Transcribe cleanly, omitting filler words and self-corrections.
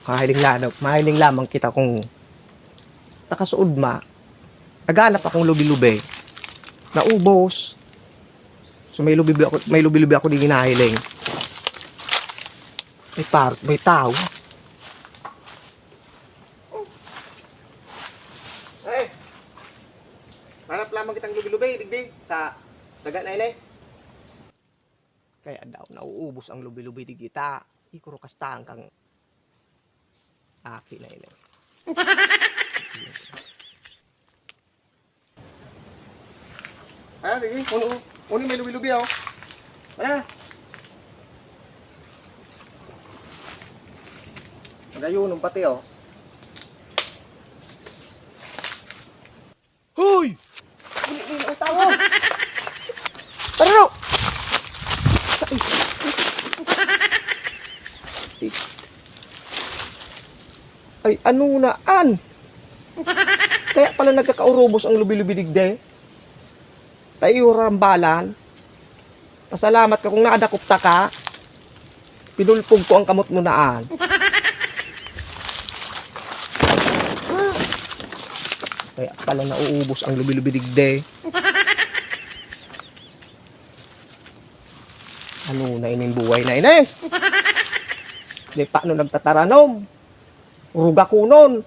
mahiling lamang kita kung takasuod ma. Naghanap akong lubi-lubi. Naubos. So may lubi-lubi ako di ginahiling. May tao. Eh. Hanap lamang kitang lubi-lubi, digdi sa daga na ini. Kaya daw nauubos ang lubi-lubi di kita. Ikuro kastahan kang aki na ini. Ah, sige, uni may lubi-lubi oh. Wala. Magayunon pati oh. Hoy! Uni ang tao. Pero! Ay, ano naan? Kaya pala nagkakaurubos ang lubi-lubi digde. Tayo rambalan. Pasalamat ka kung nakadakop ta ka. Pinulpog ko ang kamot mo naan. Kaya pala nauubos ang lubi-lubi digde. Ano na ining buhay na Ines? Di paano nagtataranom? Uruga kunon.